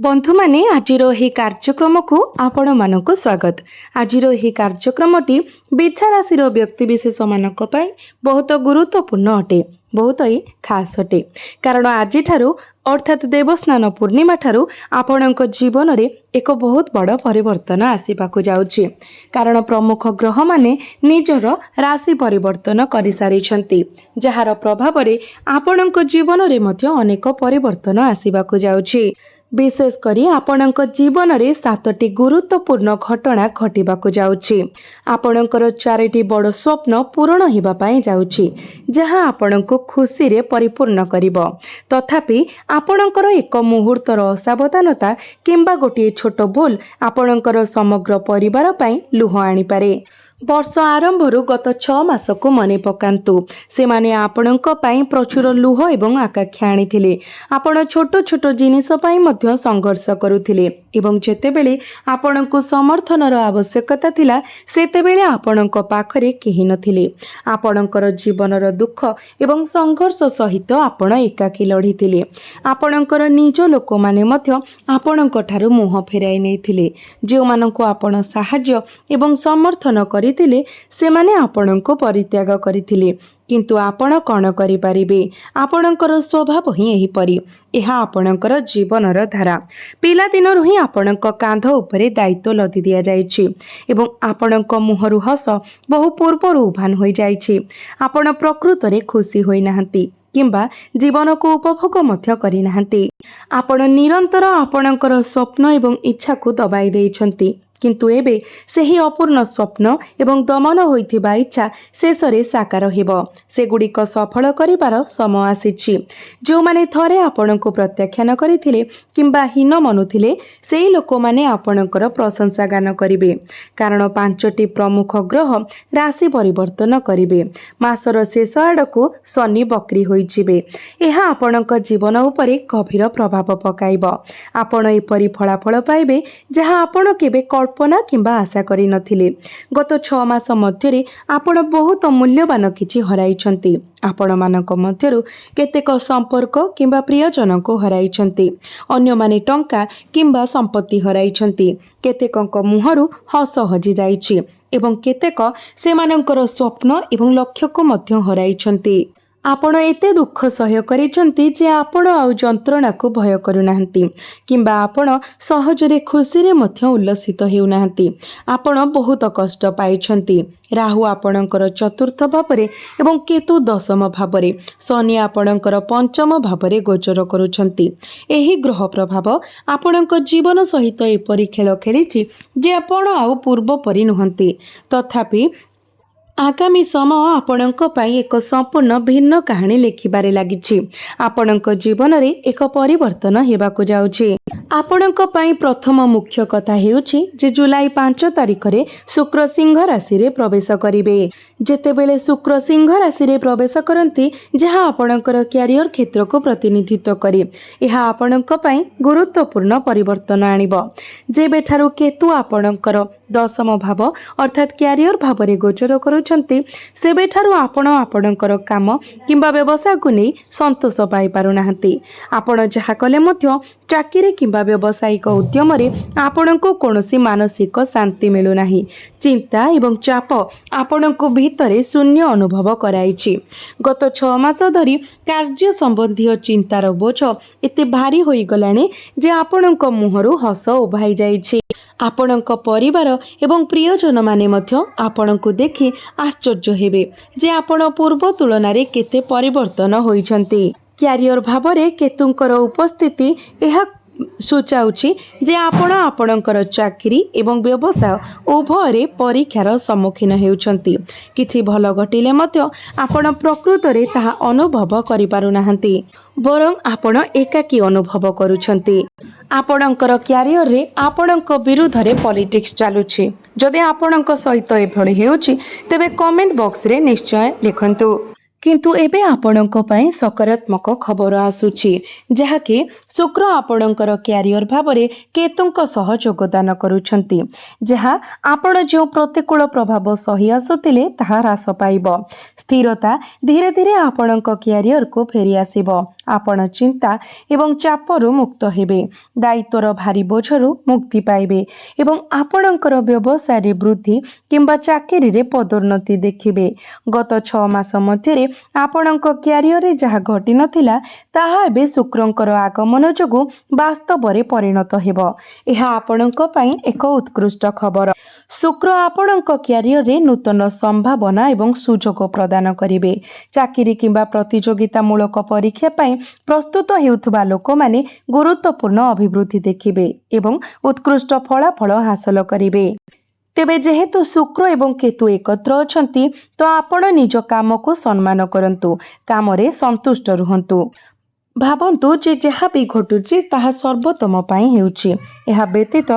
बंधु माने आजिर एही कार्यक्रम को आपण मानक स्वागत। आजिर एही कार्यक्रमटी बिछा राशि व्यक्तिविशेष मानक पई बहुत गुरुत्वपूर्ण अटे, बहुत ही खास अटे। कारण आज अर्थात देवस्नान पूर्णिमा ठारू आपणक जीवन रे एक बहुत बड़ परिवर्तन आसीबाकू जाउछि। कारण प्रमुख ग्रह माने निजर राशि परिवर्तन करि सारिछन्ति, जहार प्रभाव रे आपणक जीवन रे मध्य अनेक परिवर्तन आसीबाकू जाउछि। विशेष करी आपणक जीवन रे 7टी गुरुत्वपूर्ण घटना घटिबाकू जाउछि। आपणकर 4टी बड़ स्वप्न पूर्ण हेबा पई जाउछि, जहां आपणक खुशी रे परिपूर्ण करिवो। तथापि आपणकर एक मुहूर्तर असावधानता किंबा गोटे छोट भूल आपणकर समग्र परिवार पई लुह आनी पारे। वर्ष आरंभरू गत 6 मास को मने पकांतु। से माने आपणक पई प्रचुर लुह एवं आकांक्षा आनिथिले। आपण छोट छोट जिनिस पई मध्य संघर्ष करुथिले एवं जेतेबेले आपणक समर्थनर आवश्यकता थिला सेतेबेले आपणक पाखरे केही नथिले। आपणकर जीवनर दुख एवं संघर्ष सहित आपण एकाकी लढिथिले। आपणकर निज लोक माने मध्य आपणक ठारू मुह फेराई नेथिले। जे माननको आपण सहाय्य एवं समर्थन करि से माने आपणको परित्याग करिथिले, किंतु आपण कौन करि परिबे? आपणकर स्वभाव ही एही परी। एहा आपणकर जीवनर धारा। पिला दिनरु ही आपणक कांध उपरे दायित्व लदी दिया जायछि एवं आपणक मुहरु हस बहु पूर्वरु उभान होई जायछि। आपण प्रकृत रे खुशी होई नाहंती किंबा जीवन को उपभोग मध्य करि नाहंती। आपण निरंतर आपणकर स्वप्न एवं इच्छा को दबाई देइछंती, किंतु एबे सेही अपूर्ण स्वप्न एवं दमन होइथिबा इच्छा शेषरे साकार हेबो। सेगुड़िक सफल करिबार समय आसीछि। जो माने थरे आपणको प्रत्याख्यान करिथिले किंबा हीन मनुथिले सेही लोक माने आपणकर प्रशंसा गान करिवे। कारण 5टी प्रमुख ग्रह राशि परिवर्तन करिवे। मासर शेष आडको शनि बक्री होइजिबे। एहा आपणक जीवन उपरे गभीर प्रभाव पकाइबो। आपण एपरि फलाफल पाइबे जहा आपण केबे कल्पना किंबा आशा करि नथिले। गत 6 मास मध्यरे आपण बहुत मूल्यवान किछि हराइछन्ति। आपण मानक मध्यरु केतेक संपर्क किंबा प्रियजन को हराइछन्ति। अन्य माने टंका किंबा संपत्ति हराइछन्ति। केतेकक मुहरु हस हजि जाइछि एवं केतेक सेमानकर स्वप्न एवं लक्ष्य को मध्य हराइछन्ति। आपण एते दुख सह्य करिसंती जे आपण आउ जंत्रणा को भय करूनाहंती किंबा आपण सहजरे खुशी रे मध्य उल्लसित हेउनाहंती। आपण बहुत कष्ट पाइछंती। राहु आपणकर चतुर्थ भावरे एवं केतु दशम भावरे, शनि आपणकर पंचम भावरे गोचर करूछंती। एही ग्रह प्रभाव आपणक जीवन सहित एपरि खेल खेलिछि जे आपण आउ पूर्व परि नुहंती। तथापि आगामी समय आपणक पई एक संपूर्ण भिन्न कहानी लिखिबारे लागिछि। आपणक जीवन रे एक परिवर्तन हेबाकू जाउछि। आपणक पई प्रथम मुख्य कथा हेउछि जे जुलाई 5 तारिख रे शुक्र सिंह राशि रे प्रवेश करिवे। जेतेबेले शुक्र सिंह राशि रे प्रवेश करंती जहा आपणकर कैरियर क्षेत्र को प्रतिनिधित्व करे, एहा आपणक पई गुरुत्वपूर्ण परिवर्तन आनिबो। जेबे ठारू केतु आपणकर दशम भाव अर्थात कैरियर भाव रे गोचर करूछंती सेबे ठारू आपण आपणकर काम किंबा व्यवसाय को नै संतोष पाई पारुनाहंती। आपण जहा कले मध्य चाकरी किंबा व्यावसायिक उद्यम रे आपणको कोनोसी मानसिक शांति मिलु नाही। चिंता एवं चाप आपणको भीतरे शून्य अनुभव कराइछि। गत 6 मास धरी कार्य संबंधी चिंतार बोझ एते भारी होई गलानी जे आपणको मुहरु हस उभाई जाइछि। आपणक परिवार एवं प्रियजन माने मध्य आपणको देखि आश्चर्य हेबे जे आपण पूर्व तुलना रे केते परिवर्तन होइछन्ति। कैरियर भावरे केतुंकर उपस्थिति एहा सूचाउछि जे आपण आपणकर चाकरी एवं व्यवसाय उभयरे परीक्षार सम्मुखीन हेउछन्ति। किछि भल घटिले मध्य आपण प्रकृत रे ताहा अनुभव करि पारुनाहंती, बरं आपण एकाकी अनुभव करूछन्ति। आपणकर कैरियर रे आपणक विरुद्ध रे पॉलिटिक्स चालुछि। जदि आपणक सहित एभଳି हेउछि तेबे कमेंट बॉक्स रे निश्चय लिखंतु। କିନ୍ତୁ ଏବେ ଆପଣଙ୍କ ପାଇଁ ସକାରାତ୍ମକ ଖବର ଆସୁଛି, ଯାହାକି ଶୁକ୍ର ଆପଣଙ୍କର କ୍ୟାରିୟର ଭାବରେ କେତୁଙ୍କ ସହ ଯୋଗଦାନ କରୁଛନ୍ତି, ଯାହା ଆପଣ ଯେଉଁ ପ୍ରତିକୂଳ ପ୍ରଭାବ ସହି ଆସୁଥିଲେ ତାହା ହ୍ରାସ ପାଇବ। ସ୍ଥିରତା ଧୀରେ ଧୀରେ ଆପଣଙ୍କ କ୍ୟାରିୟରକୁ ଫେରି ଆସିବ। ଆପଣ ଚିନ୍ତା ଏବଂ ଚାପରୁ ମୁକ୍ତ ହେବେ, ଦାୟିତ୍ୱର ଭାରି ବୋଝରୁ ମୁକ୍ତି ପାଇବେ ଏବଂ ଆପଣଙ୍କର ବ୍ୟବସାୟରେ ବୃଦ୍ଧି କିମ୍ବା ଚାକିରିରେ ପଦୋନ୍ନତି ଦେଖିବେ। ଗତ 6 ମାସ ମଧ୍ୟରେ ଆପଣଙ୍କ କ୍ୟାରିୟରରେ ଯାହା ଘଟିନଥିଲା ତାହା ଏବେ ଶୁକ୍ରଙ୍କର ଆଗମନ ଯୋଗୁଁ ବାସ୍ତବରେ ପରିଣତ ହେବ। ଏହା ଆପଣଙ୍କ ପାଇଁ ଏକ ଉତ୍କୃଷ୍ଟ ଖବର। ଶୁକ୍ର ଆପଣଙ୍କ କ୍ୟାରିୟରରେ ନୂତନ ସମ୍ଭାବନା ଏବଂ ସୁଯୋଗ ପ୍ରଦାନ କରିବେ। ଚାକିରି କିମ୍ବା ପ୍ରତିଯୋଗିତାମୂଳକ ପରୀକ୍ଷା ପାଇଁ ପ୍ରସ୍ତୁତ ହେଉଥିବା ଲୋକମାନେ ଗୁରୁତ୍ୱପୂର୍ଣ୍ଣ ଅଭିବୃଦ୍ଧି ଦେଖିବେ ଏବଂ ଉତ୍କୃଷ୍ଟ ଫଳାଫଳ ହାସଲ କରିବେ। ତେବେ ଯେହେତୁ ଶୁକ୍ର ଏବଂ କେତୁ ଏକତ୍ର ଅଛନ୍ତି, ତ ଆପଣ ନିଜ କାମକୁ ସମ୍ମାନ କରନ୍ତୁ, କାମରେ ସନ୍ତୁଷ୍ଟ ରୁହନ୍ତୁ। ଭାବନ୍ତୁ ଯେ ଯାହା ବି ଘଟୁଛି ତାହା ସର୍ବୋତ୍ତମ ପାଇଁ ହେଉଛି। ଏହା ବ୍ୟତୀତ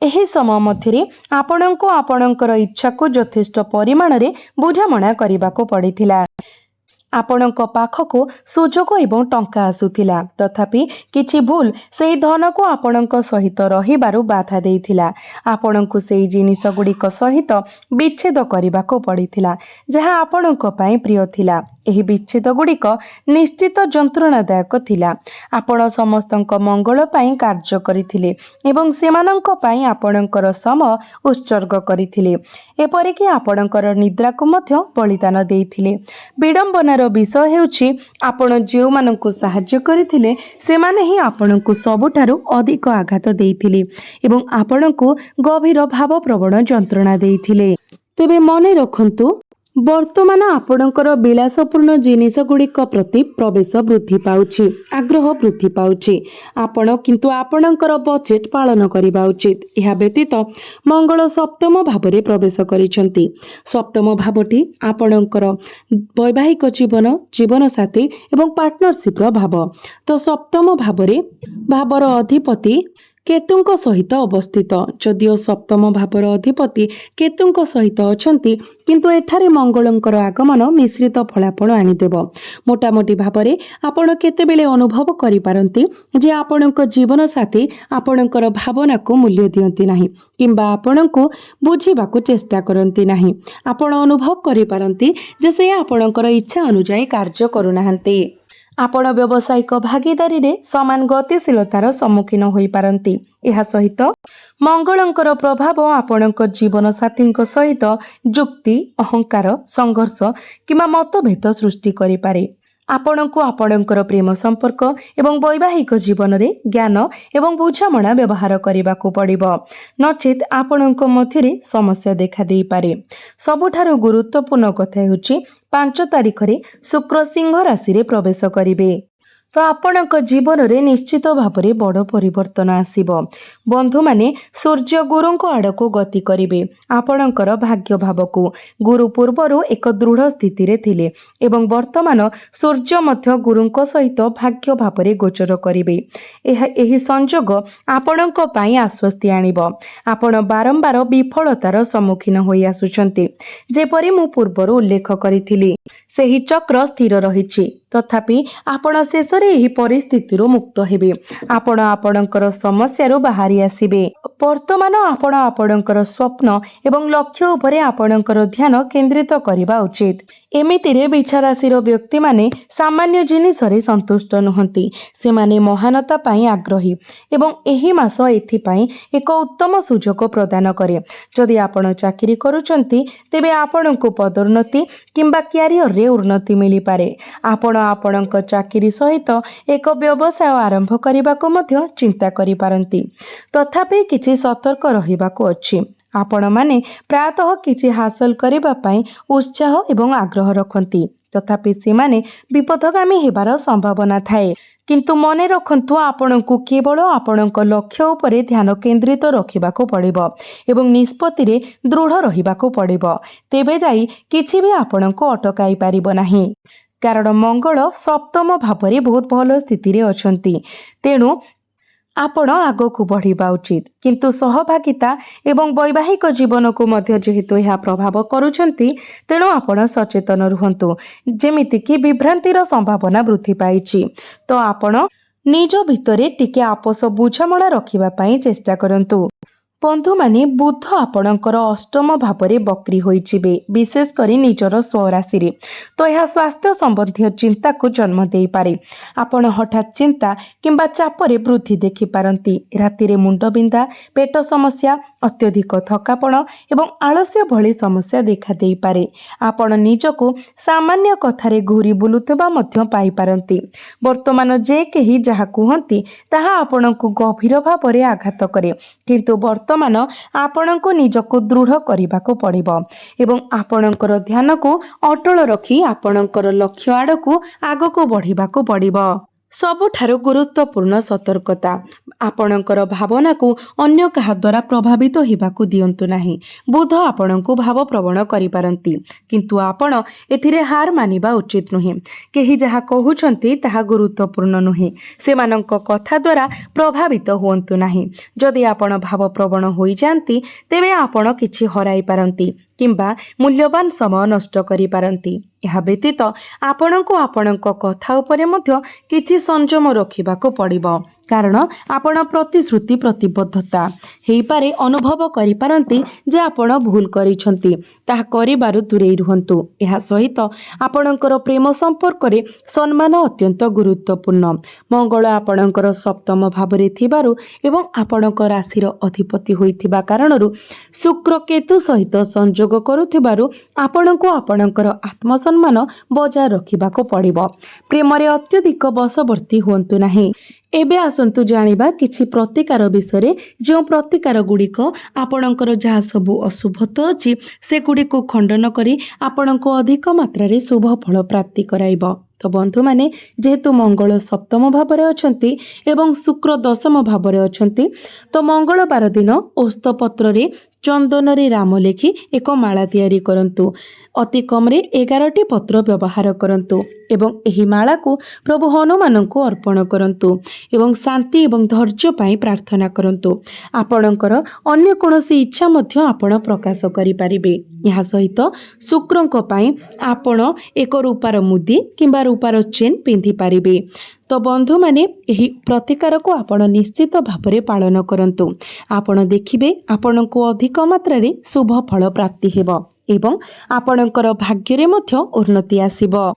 ଏହି ସମୟ ମଧ୍ୟରେ ଆପଣଙ୍କୁ ଆପଣଙ୍କର ଇଚ୍ଛାକୁ ଯଥେଷ୍ଟ ପରିମାଣରେ ବୁଝାମଣା କରିବାକୁ ପଡ଼ିଥିଲା। ଆପଣଙ୍କ ପାଖକୁ ସୁଯୋଗ ଏବଂ ଟଙ୍କା ଆସୁଥିଲା, ତଥାପି କିଛି ଭୁଲ ସେହି ଧନକୁ ଆପଣଙ୍କ ସହିତ ରହିବାରୁ ବାଧା ଦେଇଥିଲା। ଆପଣଙ୍କୁ ସେହି ଜିନିଷଗୁଡ଼ିକ ସହିତ ବିଚ୍ଛେଦ କରିବାକୁ ପଡ଼ିଥିଲା ଯାହା ଆପଣଙ୍କ ପାଇଁ ପ୍ରିୟ ଥିଲା। ଏହି ବିଚ୍ଛେଦ ଗୁଡ଼ିକ ନିଶ୍ଚିତ ଯନ୍ତ୍ରଣାଦାୟକ ଥିଲା। ଆପଣ ସମସ୍ତଙ୍କ ମଙ୍ଗଳ ପାଇଁ କାର୍ଯ୍ୟ କରିଥିଲେ ଏବଂ ସେମାନଙ୍କ ପାଇଁ ଆପଣଙ୍କର ସମୟ ଉତ୍ସର୍ଗ କରିଥିଲେ, ଏପରିକି ଆପଣଙ୍କର ନିଦ୍ରାକୁ ମଧ୍ୟ ବଳିଦାନ ଦେଇଥିଲେ। ବିଡ଼ମ୍ବନାର ବିଷୟ ହେଉଛି ଆପଣ ଯେଉଁମାନଙ୍କୁ ସାହାଯ୍ୟ କରିଥିଲେ ସେମାନେ ହିଁ ଆପଣଙ୍କୁ ସବୁଠାରୁ ଅଧିକ ଆଘାତ ଦେଇଥିଲେ ଏବଂ ଆପଣଙ୍କୁ ଗଭୀର ଭାବପ୍ରବଣ ଯନ୍ତ୍ରଣା ଦେଇଥିଲେ। ତେବେ ମନେ ରଖନ୍ତୁ, ବର୍ତ୍ତମାନ ଆପଣଙ୍କର ବିଳାସପୂର୍ଣ୍ଣ ଜିନିଷଗୁଡ଼ିକ ପ୍ରତି ପ୍ରବେଶ ବୃଦ୍ଧି ପାଉଛି, ଆଗ୍ରହ ବୃଦ୍ଧି ପାଉଛି। ଆପଣ କିନ୍ତୁ ଆପଣଙ୍କର ବଜେଟ୍ ପାଳନ କରିବା ଉଚିତ। ଏହା ବ୍ୟତୀତ ମଙ୍ଗଳ ସପ୍ତମ ଭାବରେ ପ୍ରବେଶ କରିଛନ୍ତି। ସପ୍ତମ ଭାବଟି ଆପଣଙ୍କର ବୈବାହିକ ଜୀବନ, ଜୀବନସାଥୀ ଏବଂ ପାର୍ଟନରସିପ୍ର ଭାବ। ତ ସପ୍ତମ ଭାବର ଅଧିପତି କେତୁଙ୍କ ସହିତ ଅବସ୍ଥିତ। ଯଦିଓ ସପ୍ତମ ଭାବର ଅଧିପତି କେତୁଙ୍କ ସହିତ ଅଛନ୍ତି, କିନ୍ତୁ ଏଠାରେ ମଙ୍ଗଳଙ୍କର ଆଗମନ ମିଶ୍ରିତ ଫଳାଫଳ ଆଣିଦେବ। ମୋଟାମୋଟି ଭାବରେ ଆପଣ କେତେବେଳେ ଅନୁଭବ କରିପାରନ୍ତି ଯେ ଆପଣଙ୍କ ଜୀବନସାଥୀ ଆପଣଙ୍କର ଭାବନାକୁ ମୂଲ୍ୟ ଦିଅନ୍ତି ନାହିଁ କିମ୍ବା ଆପଣଙ୍କୁ ବୁଝିବାକୁ ଚେଷ୍ଟା କରନ୍ତି ନାହିଁ। ଆପଣ ଅନୁଭବ କରିପାରନ୍ତି ଯେ ସେ ଆପଣଙ୍କର ଇଚ୍ଛା ଅନୁଯାୟୀ କାର୍ଯ୍ୟ କରୁନାହାନ୍ତି। ଆପଣ ବ୍ୟବସାୟିକ ଭାଗିଦାରୀରେ ସମାନ ଗତିଶୀଳତାର ସମ୍ମୁଖୀନ ହୋଇପାରନ୍ତି। ଏହା ସହିତ ମଙ୍ଗଳଙ୍କର ପ୍ରଭାବ ଆପଣଙ୍କ ଜୀବନସାଥୀଙ୍କ ସହିତ ଯୁକ୍ତି, ଅହଙ୍କାର, ସଂଘର୍ଷ କିମ୍ବା ମତଭେଦ ସୃଷ୍ଟି କରିପାରେ। ଆପଣଙ୍କୁ ଆପଣଙ୍କର ପ୍ରେମ ସମ୍ପର୍କ ଏବଂ ବୈବାହିକ ଜୀବନରେ ଜ୍ଞାନ ଏବଂ ବୁଝାମଣା ବ୍ୟବହାର କରିବାକୁ ପଡ଼ିବ, ନଚେତ୍ ଆପଣଙ୍କ ମଧ୍ୟରେ ସମସ୍ୟା ଦେଖାଦେଇପାରେ। ସବୁଠାରୁ ଗୁରୁତ୍ୱପୂର୍ଣ୍ଣ କଥା ହେଉଛି 5 ତାରିଖରେ ଶୁକ୍ର ସିଂହ ରାଶିରେ ପ୍ରବେଶ କରିବେ। ତ ଆପଣଙ୍କ ଜୀବନରେ ନିଶ୍ଚିତ ଭାବରେ ବଡ଼ ପରିବର୍ତ୍ତନ ଆସିବ। ବନ୍ଧୁମାନେ ସୂର୍ଯ୍ୟ ଗୁରୁଙ୍କ ଆଡ଼କୁ ଗତି କରିବେ, ଆପଣଙ୍କର ଭାଗ୍ୟ ଭାବକୁ। ଗୁରୁ ପୂର୍ବରୁ ଏକ ଦୃଢ଼ ସ୍ଥିତିରେ ଥିଲେ ଏବଂ ବର୍ତ୍ତମାନ ସୂର୍ଯ୍ୟ ମଧ୍ୟ ଗୁରୁଙ୍କ ସହିତ ଭାଗ୍ୟ ଭାବରେ ଗୋଚର କରିବେ। ଏହି ସଂଯୋଗ ଆପଣଙ୍କ ପାଇଁ ଆଶ୍ୱସ୍ତି ଆଣିବ। ଆପଣ ବାରମ୍ବାର ବିଫଳତାର ସମ୍ମୁଖୀନ ହୋଇ ଆସୁଛନ୍ତି। ଯେପରି ମୁଁ ପୂର୍ବରୁ ଉଲ୍ଲେଖ କରିଥିଲି, ସେହି ଚକ୍ର ସ୍ଥିର ରହିଛି, ତଥାପି ଆପଣ ଶେଷରେ ଏହି ପରିସ୍ଥିତିରୁ ମୁକ୍ତ ହେବେ। ଆପଣ ଆପଣଙ୍କର ସମସ୍ୟାରୁ ବାହାରି ଆସିବେ। ବର୍ତ୍ତମାନ ଆପଣ ଆପଣଙ୍କର ସ୍ୱପ୍ନ ଏବଂ ଲକ୍ଷ୍ୟ ଉପରେ ଆପଣଙ୍କର ଧ୍ୟାନ କେନ୍ଦ୍ରିତ କରିବା ଉଚିତ। ଏମିତିରେ ବିଛା ରାଶିର ବ୍ୟକ୍ତିମାନେ ସାମାନ୍ୟ ଜିନିଷରେ ସନ୍ତୁଷ୍ଟ ନୁହନ୍ତି, ସେମାନେ ମହାନତା ପାଇଁ ଆଗ୍ରହୀ ଏବଂ ଏହି ମାସ ଏଥିପାଇଁ ଏକ ଉତ୍ତମ ସୁଯୋଗ ପ୍ରଦାନ କରେ। ଯଦି ଆପଣ ଚାକିରି କରୁଛନ୍ତି, ତେବେ ଆପଣଙ୍କୁ ପଦୋନ୍ନତି କିମ୍ବା କ୍ୟାରିୟରରେ ଉନ୍ନତି ମିଳିପାରେ। ଆପଣ ଆପଣଙ୍କ ଚାକିରି ସହିତ ଏକ ବ୍ୟବସାୟ ଆରମ୍ଭ କରିବାକୁ ମଧ୍ୟ ଚିନ୍ତା କରିପାରନ୍ତି, ତଥାପି କିଛି ସତର୍କ ରହିବାକୁ ଅଛି। ଆପଣମାନେ ପ୍ରାୟତଃ କିଛି ହାସଲ କରିବା ପାଇଁ ଉତ୍ସାହ ଏବଂ ଆଗ୍ରହ ରଖନ୍ତି, ତଥାପି ସେମାନେ ବିପଥଗାମୀ ହେବାର ସମ୍ଭାବନା ଥାଏ। କିନ୍ତୁ ମନେ ରଖନ୍ତୁ, ଆପଣଙ୍କୁ କେବଳ ଆପଣଙ୍କ ଲକ୍ଷ୍ୟ ଉପରେ ଧ୍ୟାନ କେନ୍ଦ୍ରିତ ରଖିବାକୁ ପଡ଼ିବ ଏବଂ ନିଷ୍ପତ୍ତିରେ ଦୃଢ଼ ରହିବାକୁ ପଡ଼ିବ। ତେବେ ଯାଇ କିଛି ବି ଆପଣଙ୍କୁ ଅଟକାଇ ପାରିବ ନାହିଁ। କାରଣ ମଙ୍ଗଳ ସପ୍ତମ ଭାବରେ ବହୁତ ଭଲ ସ୍ଥିତିରେ ଅଛନ୍ତି। ତେଣୁ आपण आगकू बढ़िबा उचित किंतु सहभागिता एवं वैवाहिक जीवन को मध्य जेहेतु यह प्रभाव करूछंती तेणु आपण सचेतन रुहंतु जेमिति कि विभ्रांतिर संभावना वृद्धि पाइछि। तो आपण निज भितरे टिके आपस बुझामणा रखिबा पई चेष्टा करंतु। बंधु माने बुध आपणकर अष्टम भावरे बक्री होइचिबे विशेष करी निजर स्वराशि रे। तो यह स्वास्थ्य संबंधी चिंता को जन्म दे पारे। आपण हठात चिंता किंबा चापरे वृद्धि देखि पारंती। राति रे मुंड बिंदा, पेट समस्या, अत्यधिक थकापण एवं आलस्य भली समस्या देखा दे पारे। आपण निजको सामान्य कथारे घूरी बुलुतबा मध्य पाई पारंती। वर्तमान जे केही जहा कुहंती ताहा आपणको गभीर भावरे आघात करे किंतु वर्तमान आपणको निजको दृढ़ करबाको पड़िबो एवं आपणकर ध्यान को अटल रखी आपणकर लक्ष्य आड़को आगको बढ़िबाको पड़िबो। सबुठारु गुरुत्वपूर्ण सतर्कता आपणकर भावना को अन्य कहा द्वारा प्रभावित होबाकू दियंतु नाही। बुध आपणको भाव प्रवण करि पारंती किंतु आपण एथिरे हार मानिबा उचित नुहे। केही जहा कहउछंती ताहा गुरुत्वपूर्ण नुहे, सेमानंक कथा द्वारा प्रभावित हुअंतु नाही। जदि आपण भाव प्रवण होई जानती तेबे आपण किछि हराई पारंती किंबा मूल्यवान समय नष्ट करि पारंती। यह व्यतीत आपणको आपणक कथा उपरे मध्य किछि संयम रखिबाको पड़िबो कारण आपण प्रतिश्रुति प्रतिबद्धता हेई पारे अनुभव करि पारंती जे आपण भूल करिसंती ताहा करिबारु दूरेई रुहंतु। एहा सहित आपणकर प्रेम संपर्क रे सम्मान अत्यंत गुरुत्वपूर्ण। मंगल आपणकर सप्तम भावरे थिबारु एवं आपणक राशिर अधिपति होइथिबा कारणरु शुक्र केतु सहित संयोग करुथिबारु आपणको आपणकर आत्मसम्मान बजाय रखिबाको पड़िबो। प्रेम रे अत्यधिक बशवर्ती हुअंतु नाही। एबे आसंतु जानिबा किछि प्रतिकार विषय जो प्रतिकार गुड़िक आपणकर जहाँ सबु अशुभत्व अछि से गुड़िक खंडन करी आपणको अधिक मात्रा रे शुभ फल प्राप्ति कराइब। तो बंधु माने जेहेतु मंगल सप्तम भावरे अछंती एवं शुक्र दशम भावरे अछंती तो मंगलवार दिन ओस्त पत्र रे चंदन रे राम लेखि एक माला तैयारी करंतु। अति कम रे 11टी पत्र व्यवहार करंतु एवं एही माला को प्रभु हनुमान को अर्पण करंतु एवं शांति एवं धैर्य पाई प्रार्थना करंतु। आपणकर अन्य कोनोसी इच्छा मध्य आपण प्रकाश करि परिबे। यहा सहित शुक्रंक पाई आपण एक रूपार मुदी किंबा रूपार चेन पिंधि पारिबे। तो बंधु माने एही प्रतिकार को आपण निश्चित भावरे पालन करंतु। आपण देखिबे आपणको अधिक मात्रा रे शुभ फल प्राप्ति हेबो एवं आपणकर भाग्य रे मध्य उन्नति आसीबो।